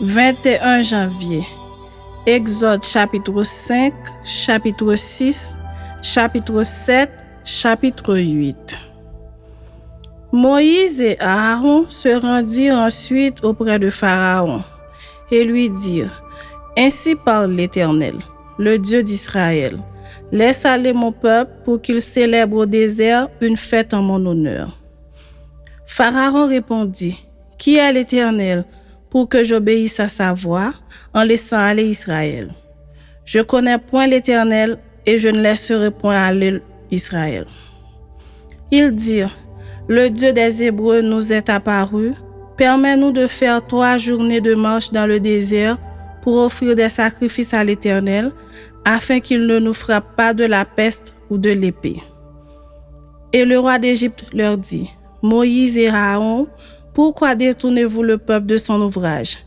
21 janvier. Exode chapitre 5, chapitre 6, chapitre 7, chapitre 8. Moïse et Aaron se rendirent ensuite auprès de Pharaon et lui dirent: Ainsi parle l'Éternel, le Dieu d'Israël. Laisse aller mon peuple pour qu'il célèbre au désert une fête en mon honneur. Pharaon répondit: Qui est l'Éternel pour que j'obéisse à sa voix en laissant aller Israël? Je connais point l'Éternel et je ne laisserai point aller Israël. Ils dirent: Le Dieu des Hébreux nous est apparu. Permets-nous de faire 3 journées de marche dans le désert pour offrir des sacrifices à l'Éternel, afin qu'il ne nous frappe pas de la peste ou de l'épée. Et le roi d'Égypte leur dit: Moïse et Aaron, pourquoi détournez-vous le peuple de son ouvrage?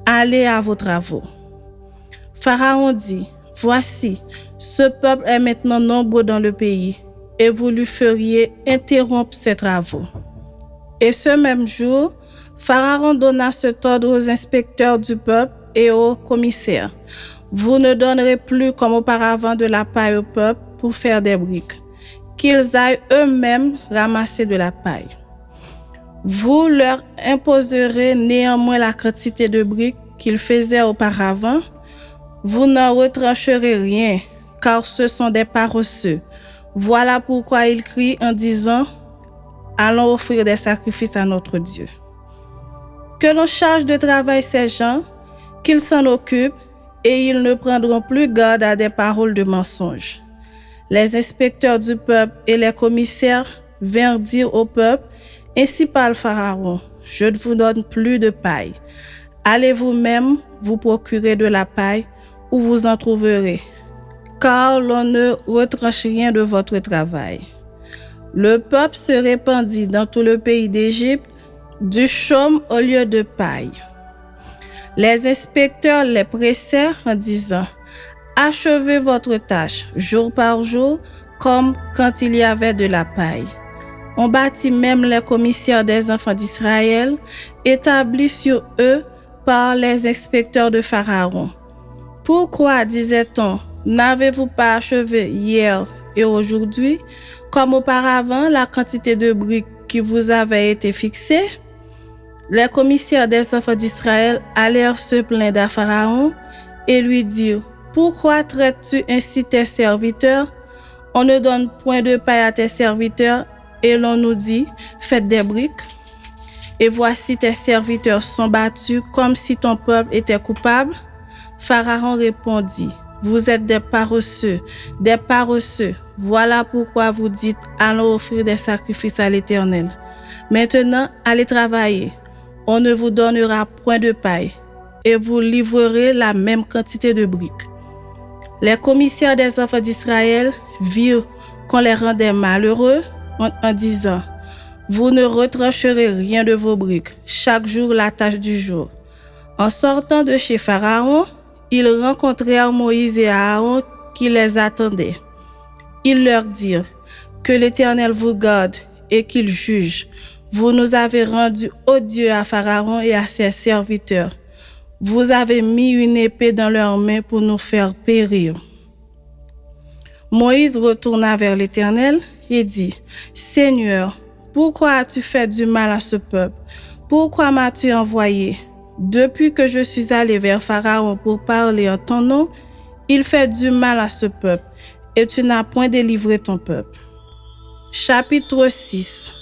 Allez à vos travaux. Pharaon dit: Voici, ce peuple est maintenant nombreux dans le pays, et vous lui feriez interrompre ses travaux. Et ce même jour, Pharaon donna cet ordre aux inspecteurs du peuple et aux commissaires: Vous ne donnerez plus comme auparavant de la paille au peuple pour faire des briques, qu'ils aillent eux-mêmes ramasser de la paille. Vous leur imposerez néanmoins la quantité de briques qu'ils faisaient auparavant. Vous n'en retrancherez rien, car ce sont des paresseux. Voilà pourquoi ils crient en disant: Allons offrir des sacrifices à notre Dieu. Que l'on charge de travail ces gens, qu'ils s'en occupent, et ils ne prendront plus garde à des paroles de mensonge. Les inspecteurs du peuple et les commissaires vinrent dire au peuple: Ainsi parle Pharaon, je ne vous donne plus de paille. Allez vous-même vous procurer de la paille, où vous en trouverez, car l'on ne retranche rien de votre travail. Le peuple se répandit dans tout le pays d'Égypte, du chaume au lieu de paille. Les inspecteurs les pressèrent en disant: Achevez votre tâche jour par jour, comme quand il y avait de la paille. On bâtit même les commissaires des enfants d'Israël, établis sur eux par les inspecteurs de Pharaon. Pourquoi, disait-on, n'avez-vous pas achevé hier et aujourd'hui, comme auparavant, la quantité de briques qui vous avait été fixée? Les commissaires des enfants d'Israël allèrent se plaindre à Pharaon et lui dirent: Pourquoi traites-tu ainsi tes serviteurs? On ne donne point de paille à tes serviteurs, et l'on nous dit: Faites des briques. Et voici tes serviteurs sont battus comme si ton peuple était coupable. Pharaon répondit: Vous êtes des paresseux, des paresseux. Voilà pourquoi vous dites: Allons offrir des sacrifices à l'Éternel. Maintenant, allez travailler. On ne vous donnera point de paille, et vous livrerez la même quantité de briques. Les commissaires des enfants d'Israël virent qu'on les rendait malheureux en disant: Vous ne retrancherez rien de vos briques, chaque jour la tâche du jour. En sortant de chez Pharaon, ils rencontrèrent Moïse et Aaron qui les attendaient. Ils leur dirent: Que l'Éternel vous garde et qu'il juge. Vous nous avez rendus odieux à Pharaon et à ses serviteurs. Vous avez mis une épée dans leurs mains pour nous faire périr. Moïse retourna vers l'Éternel et dit: Seigneur, pourquoi as-tu fait du mal à ce peuple? Pourquoi m'as-tu envoyé? Depuis que je suis allé vers Pharaon pour parler en ton nom, il fait du mal à ce peuple, et tu n'as point délivré ton peuple. Chapitre 6.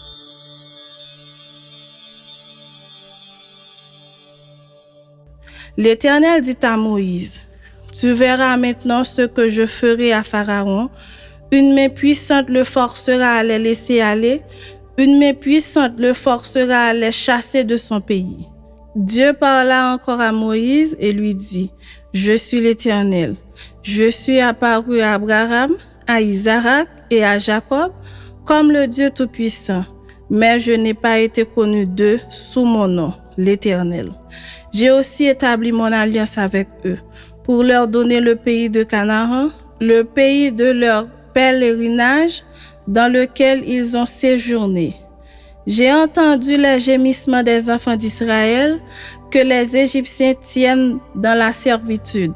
L'Éternel dit à Moïse: Tu verras maintenant ce que je ferai à Pharaon. Une main puissante le forcera à les laisser aller. Une main puissante le forcera à les chasser de son pays. Dieu parla encore à Moïse et lui dit: Je suis l'Éternel. Je suis apparu à Abraham, à Isaac et à Jacob comme le Dieu Tout-Puissant, mais je n'ai pas été connu d'eux sous mon nom, l'Éternel. J'ai aussi établi mon alliance avec eux pour leur donner le pays de Canaan, le pays de leur pèlerinage dans lequel ils ont séjourné. J'ai entendu les gémissements des enfants d'Israël, que les Égyptiens tiennent dans la servitude,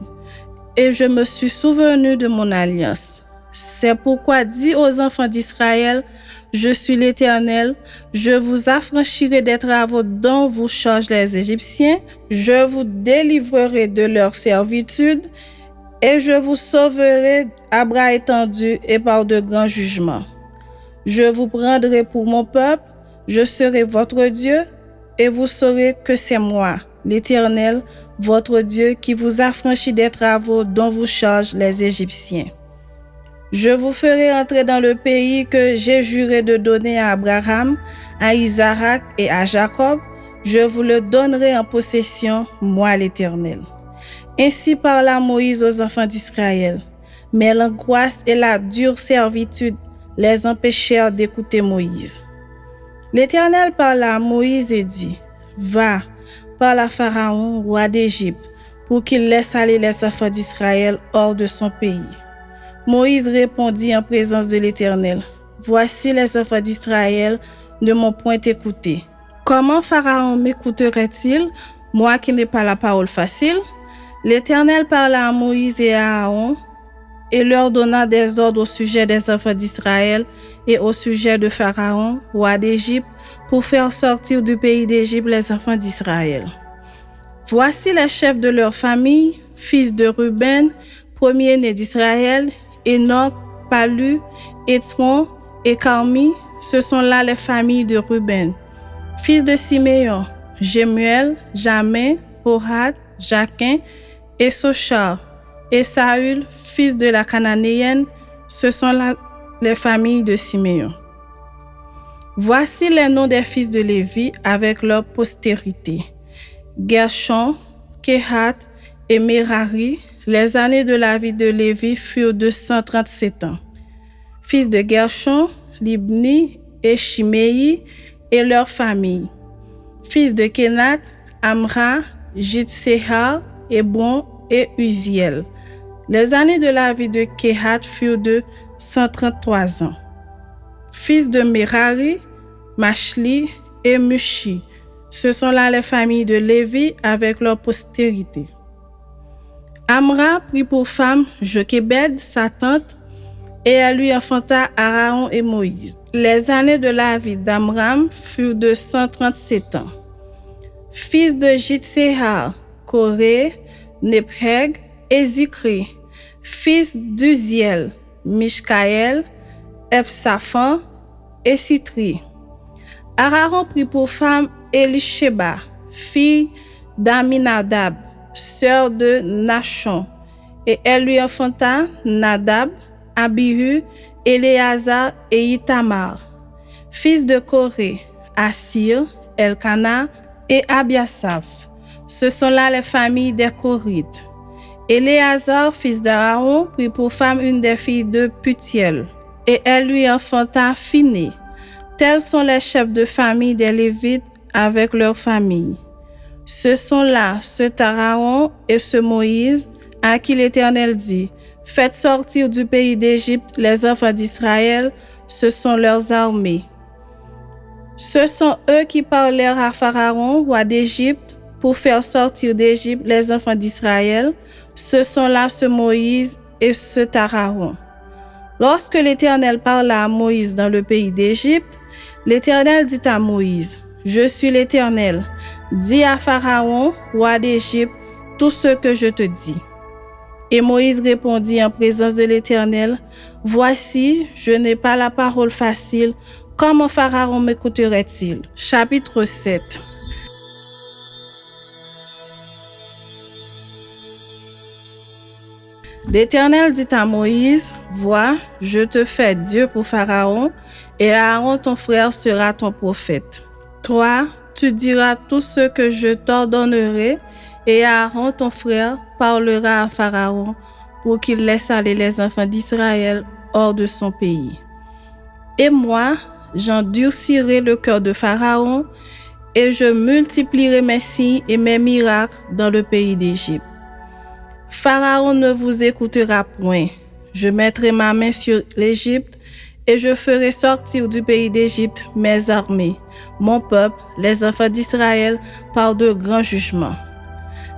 et je me suis souvenu de mon alliance. C'est pourquoi dis aux enfants d'Israël, je suis l'Éternel, je vous affranchirai des travaux dont vous chargent les Égyptiens, je vous délivrerai de leur servitude, et je vous sauverai à bras étendus et par de grands jugements. Je vous prendrai pour mon peuple, je serai votre Dieu, et vous saurez que c'est moi, l'Éternel, votre Dieu, qui vous affranchit des travaux dont vous chargent les Égyptiens. Je vous ferai entrer dans le pays que j'ai juré de donner à Abraham, à Isaac et à Jacob. Je vous le donnerai en possession, moi l'Éternel. Ainsi parla Moïse aux enfants d'Israël. Mais l'angoisse et la dure servitude les empêchèrent d'écouter Moïse. L'Éternel parla à Moïse et dit, « Va, parle à Pharaon, roi d'Égypte, pour qu'il laisse aller les enfants d'Israël hors de son pays. » Moïse répondit en présence de l'Éternel, « Voici les enfants d'Israël ne m'ont point écouté. Comment Pharaon m'écouterait-il, moi qui n'ai pas la parole facile? » L'Éternel parla à Moïse et à Aaron et leur donna des ordres au sujet des enfants d'Israël et au sujet de Pharaon, roi d'Égypte, pour faire sortir du pays d'Égypte les enfants d'Israël. Voici les chefs de leur famille, fils de Ruben, premier-né d'Israël, Enoch, Palu, Étron et Carmi, ce sont là les familles de Ruben. Fils de Siméon, Jemuel, Jamin, Ohad, Jaquin et Sochar, et Saül, fils de la Cananéenne, ce sont là les familles de Siméon. Voici les noms des fils de Lévi avec leur postérité. Gershon, Kehat et Merari, les années de la vie de Lévi furent 237 ans. Fils de Gershon, Libni et Shimei et leurs familles. Fils de Kenat, Amra, Jitsehar, Hébron et Uziel. Les années de la vie de Kehat furent de 133 ans. Fils de Merari, Machli et Mushi. Ce sont là les familles de Lévi avec leur postérité. Amra prit pour femme Jochébed, sa tante, et elle lui enfanta Aaron et Moïse. Les années de la vie d'Amram furent de 137 ans. Fils de Jitsehar, Koré, Nepheg et Zikri. Fils d'Uziel, Mishkaël, Ephsaphan et Sitri. Aaron prit pour femme Elisheba, fille d'Aminadab, sœur de Nachon, et elle lui enfanta Nadab, Abihu, Éléazar et Itamar. Fils de Coré, Assir, Elkana et Abiasaph. Ce sont là les familles des Corites. Éléazar, fils d'Aaron, prit pour femme une des filles de Putiel, et elle lui enfanta Phiné. Tels sont les chefs de famille des Lévites avec leurs familles. Ce sont là ce Aaron et ce Moïse à qui l'Éternel dit, « Faites sortir du pays d'Égypte les enfants d'Israël, ce sont leurs armées. » Ce sont eux qui parlèrent à Pharaon, roi d'Égypte, pour faire sortir d'Égypte les enfants d'Israël. Ce sont là ce Moïse et ce Aaron. Lorsque l'Éternel parla à Moïse dans le pays d'Égypte, l'Éternel dit à Moïse, « Je suis l'Éternel. Dis à Pharaon, roi d'Égypte, tout ce que je te dis. » Et Moïse répondit en présence de l'Éternel, « Voici, je n'ai pas la parole facile. Comment Pharaon m'écouterait-il? » Chapitre 7. L'Éternel dit à Moïse, « Vois, je te fais Dieu pour Pharaon, et Aaron ton frère sera ton prophète. Toi, tu diras tout ce que je t'ordonnerai, et Aaron ton frère parlera à Pharaon pour qu'il laisse aller les enfants d'Israël hors de son pays. Et moi, j'endurcirai le cœur de Pharaon, et je multiplierai mes signes et mes miracles dans le pays d'Égypte. Pharaon ne vous écoutera point. Je mettrai ma main sur l'Égypte et je ferai sortir du pays d'Égypte mes armées, mon peuple, les enfants d'Israël, par de grands jugements.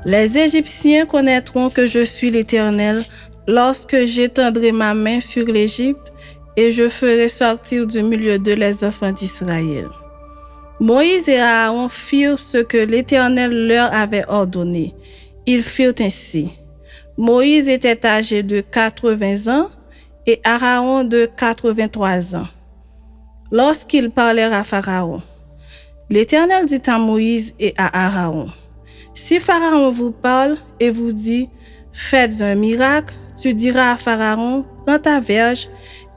Les Égyptiens connaîtront que je suis l'Éternel lorsque j'étendrai ma main sur l'Égypte et je ferai sortir du milieu d'eux les enfants d'Israël. Moïse et Aaron firent ce que l'Éternel leur avait ordonné. Ils firent ainsi. Moïse était âgé de 80 ans et Aaron de 83 ans. Lorsqu'ils parlèrent à Pharaon, l'Éternel dit à Moïse et à Aaron, « Si Pharaon vous parle et vous dit, « Faites un miracle », tu diras à Pharaon, « Prends ta verge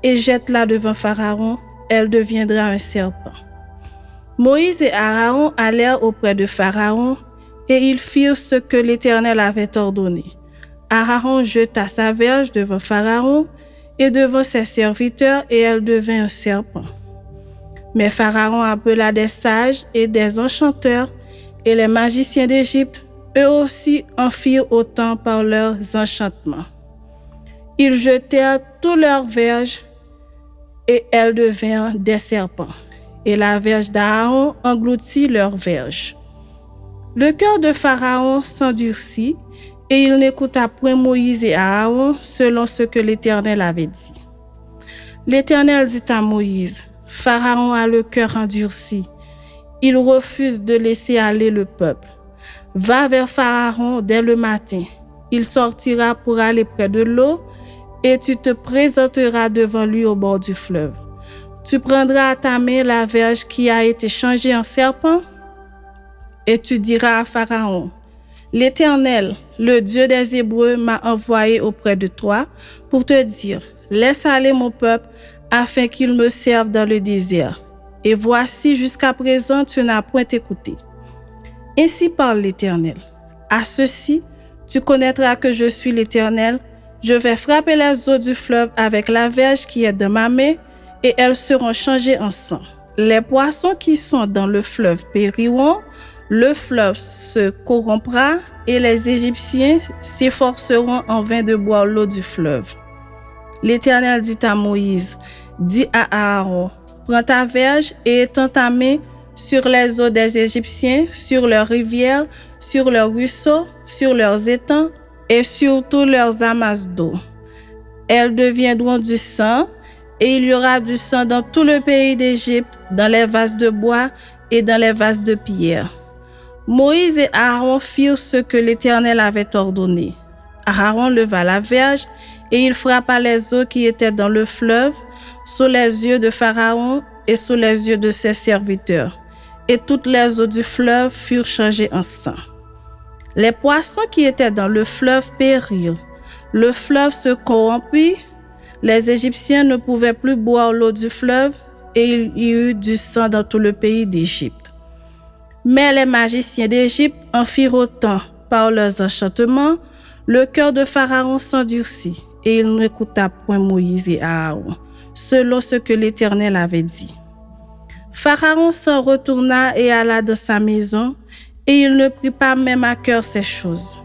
et jette-la devant Pharaon, elle deviendra un serpent. » Moïse et Aaron allèrent auprès de Pharaon et ils firent ce que l'Éternel avait ordonné. Aaron jeta sa verge devant Pharaon et devant ses serviteurs et elle devint un serpent. Mais Pharaon appela des sages et des enchanteurs et les magiciens d'Égypte, eux aussi en firent autant par leurs enchantements. Ils jetèrent tous leurs verges et elles devinrent des serpents. Et la verge d'Aaron engloutit leurs verges. Le cœur de Pharaon s'endurcit et il n'écouta point Moïse et Aaron selon ce que l'Éternel avait dit. L'Éternel dit à Moïse, « Pharaon a le cœur endurci. Il refuse de laisser aller le peuple. Va vers Pharaon dès le matin. Il sortira pour aller près de l'eau et tu te présenteras devant lui au bord du fleuve. Tu prendras à ta main la verge qui a été changée en serpent et tu diras à Pharaon, « L'Éternel, le Dieu des Hébreux, m'a envoyé auprès de toi pour te dire, laisse aller mon peuple afin qu'il me serve dans le désert. Et voici, jusqu'à présent, tu n'as point écouté. Ainsi parle l'Éternel. À ceci, tu connaîtras que je suis l'Éternel. Je vais frapper les eaux du fleuve avec la verge qui est dans ma main et elles seront changées en sang. Les poissons qui sont dans le fleuve périront, le fleuve se corrompra et les Égyptiens s'efforceront en vain de boire l'eau du fleuve. » L'Éternel dit à Moïse, dis à Aaron, prends ta verge et étends ta main sur les eaux des Égyptiens, sur leurs rivières, sur leurs ruisseaux, sur leurs étangs et sur tous leurs amasses d'eau. Elles deviendront du sang, et il y aura du sang dans tout le pays d'Égypte, dans les vases de bois et dans les vases de pierre. Moïse et Aaron firent ce que l'Éternel avait ordonné. Aaron leva la verge et il frappa les eaux qui étaient dans le fleuve, sous les yeux de Pharaon et sous les yeux de ses serviteurs. Et toutes les eaux du fleuve furent changées en sang. Les poissons qui étaient dans le fleuve périrent. Le fleuve se corrompit. Les Égyptiens ne pouvaient plus boire l'eau du fleuve et il y eut du sang dans tout le pays d'Égypte. Mais les magiciens d'Égypte en firent autant par leurs enchantements. Le cœur de Pharaon s'endurcit et il n'écouta point Moïse et Aaron, selon ce que l'Éternel avait dit. Pharaon s'en retourna et alla dans sa maison, et il ne prit pas même à cœur ces choses.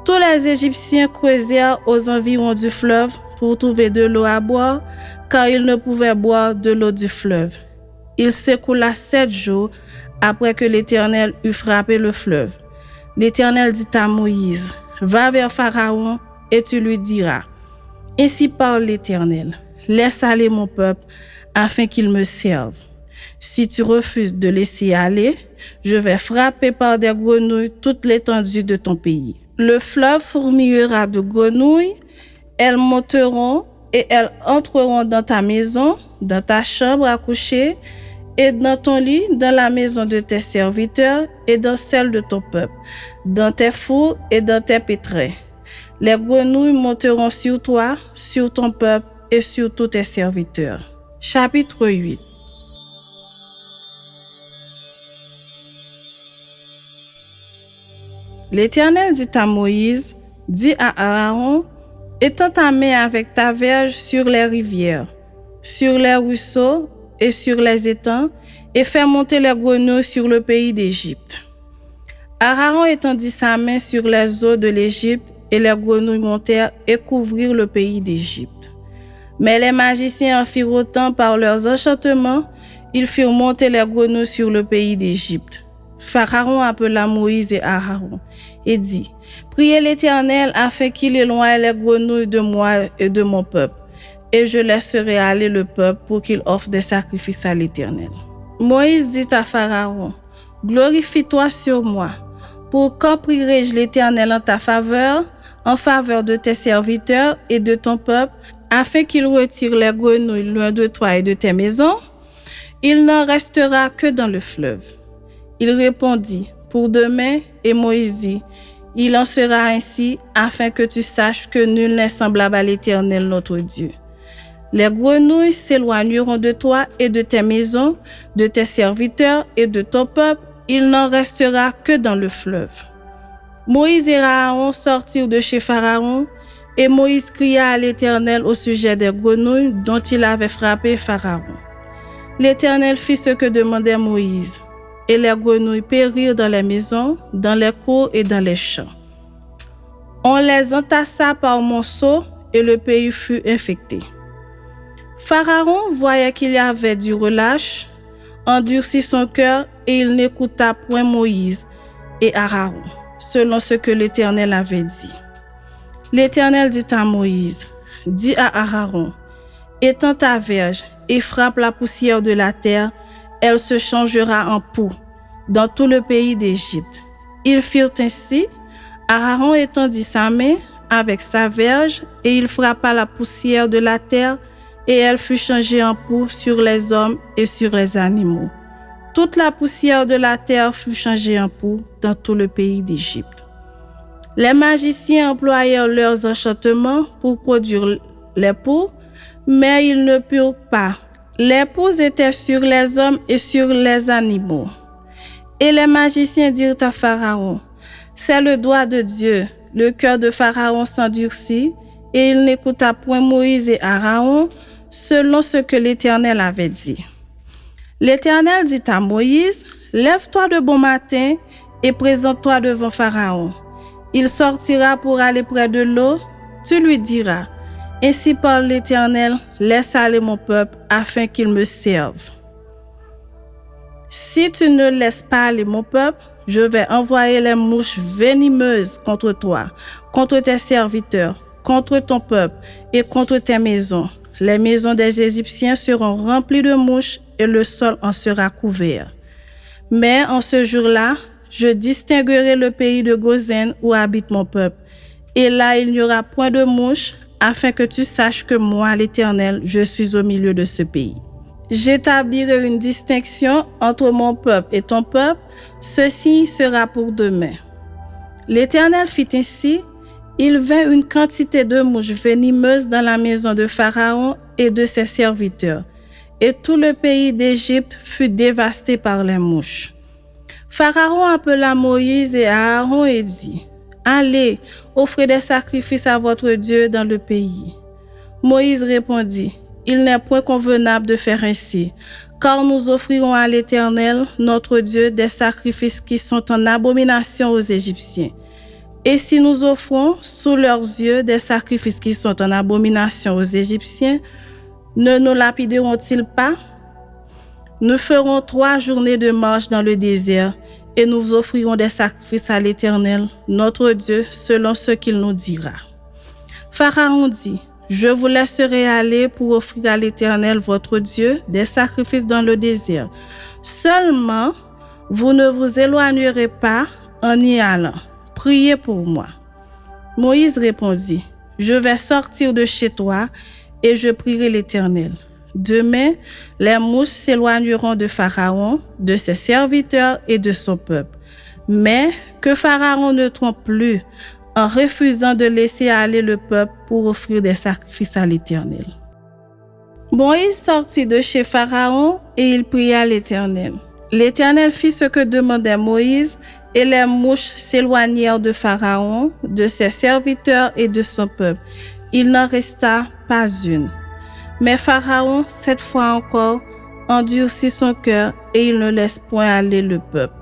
Tous les Égyptiens creusèrent aux environs du fleuve pour trouver de l'eau à boire, car ils ne pouvaient boire de l'eau du fleuve. Il s'écoula 7 jours après que l'Éternel eut frappé le fleuve. L'Éternel dit à Moïse, « Va vers Pharaon et tu lui diras, « Ainsi parle l'Éternel, laisse aller mon peuple afin qu'il me serve. Si tu refuses de laisser aller, je vais frapper par des grenouilles toute l'étendue de ton pays. Le fleuve fourmillera de grenouilles, elles monteront et elles entreront dans ta maison, dans ta chambre à coucher, et dans ton lit, dans la maison de tes serviteurs et dans celle de ton peuple, dans tes fours et dans tes pétrins. Les grenouilles monteront sur toi, sur ton peuple et sur tous tes serviteurs. » Chapitre 8. L'Éternel dit à Moïse, dis à Aaron, étends ta main avec ta verge sur les rivières, sur les ruisseaux et sur les étangs, et fais monter les grenouilles sur le pays d'Égypte. Aaron étendit sa main sur les eaux de l'Égypte, et les grenouilles montèrent et couvrirent le pays d'Égypte. Mais les magiciens en firent autant par leurs enchantements. Ils firent monter les grenouilles sur le pays d'Égypte. Pharaon appela Moïse et Aaron et dit, « Priez l'Éternel afin qu'il éloigne les grenouilles de moi et de mon peuple, et je laisserai aller le peuple pour qu'il offre des sacrifices à l'Éternel. » Moïse dit à Pharaon, « Glorifie-toi sur moi. Pour quand prierai-je l'Éternel en ta faveur, en faveur de tes serviteurs et de ton peuple, afin qu'il retire les grenouilles loin de toi et de tes maisons? Il n'en restera que dans le fleuve. » Il répondit, « Pour demain, » et Moïse dit, « Il en sera ainsi, afin que tu saches que nul n'est semblable à l'Éternel notre Dieu. Les grenouilles s'éloigneront de toi et de tes maisons, de tes serviteurs et de ton peuple, il n'en restera que dans le fleuve. » Moïse et Aaron sortirent de chez Pharaon, et Moïse cria à l'Éternel au sujet des grenouilles dont il avait frappé Pharaon. L'Éternel fit ce que demandait Moïse. Et les grenouilles périrent dans les maisons, dans les cours et dans les champs. On les entassa par monceaux et le pays fut infecté. Pharaon voyait qu'il y avait du relâche, endurcit son cœur et il n'écouta point Moïse et Aaron, selon ce que l'Éternel avait dit. L'Éternel dit à Moïse, « Dis à Aaron, étends ta verge et frappe la poussière de la terre, elle se changera en poux dans tout le pays d'Égypte. » Ils firent ainsi. Aaron étendit sa main avec sa verge et il frappa la poussière de la terre et elle fut changée en poux sur les hommes et sur les animaux. Toute la poussière de la terre fut changée en poux dans tout le pays d'Égypte. Les magiciens employèrent leurs enchantements pour produire les poux, mais ils ne purent pas. Les poux étaient sur les hommes et sur les animaux. Et les magiciens dirent à Pharaon, « C'est le doigt de Dieu. » Le cœur de Pharaon s'endurcit, et il n'écouta point Moïse et Aaron, selon ce que l'Éternel avait dit. L'Éternel dit à Moïse, « Lève-toi de bon matin et présente-toi devant Pharaon. Il sortira pour aller près de l'eau. Tu lui diras, « Ainsi parle l'Éternel, laisse aller mon peuple afin qu'il me serve. Si tu ne laisses pas aller mon peuple, je vais envoyer les mouches venimeuses contre toi, contre tes serviteurs, contre ton peuple et contre tes maisons. Les maisons des Égyptiens seront remplies de mouches et le sol en sera couvert. Mais en ce jour-là, je distinguerai le pays de Goshen où habite mon peuple. Et là, il n'y aura point de mouches, afin que tu saches que moi, l'Éternel, je suis au milieu de ce pays. J'établirai une distinction entre mon peuple et ton peuple. Ceci sera pour demain. » L'Éternel fit ainsi. Il vint une quantité de mouches venimeuses dans la maison de Pharaon et de ses serviteurs, et tout le pays d'Égypte fut dévasté par les mouches. Pharaon appela Moïse et Aaron et dit, « Allez, offrez des sacrifices à votre Dieu dans le pays. » Moïse répondit, « Il n'est point convenable de faire ainsi, car nous offrirons à l'Éternel, notre Dieu, des sacrifices qui sont en abomination aux Égyptiens. Et si nous offrons sous leurs yeux des sacrifices qui sont en abomination aux Égyptiens, ne nous lapideront-ils pas? Nous ferons 3 journées de marche dans le désert et nous offrirons des sacrifices à l'Éternel, notre Dieu, selon ce qu'il nous dira. » Pharaon dit, « Je vous laisserai aller pour offrir à l'Éternel, votre Dieu, des sacrifices dans le désert. Seulement, vous ne vous éloignerez pas en y allant. Priez pour moi. » Moïse répondit, « Je vais sortir de chez toi et je prierai l'Éternel. Demain, les mouches s'éloigneront de Pharaon, de ses serviteurs et de son peuple. Mais que Pharaon ne trompe plus en refusant de laisser aller le peuple pour offrir des sacrifices à l'Éternel. » Moïse sortit de chez Pharaon et il pria l'Éternel. L'Éternel fit ce que demandait Moïse, et les mouches s'éloignèrent de Pharaon, de ses serviteurs et de son peuple. Il n'en resta pas une. Mais Pharaon, cette fois encore, endurcit son cœur et il ne laisse point aller le peuple.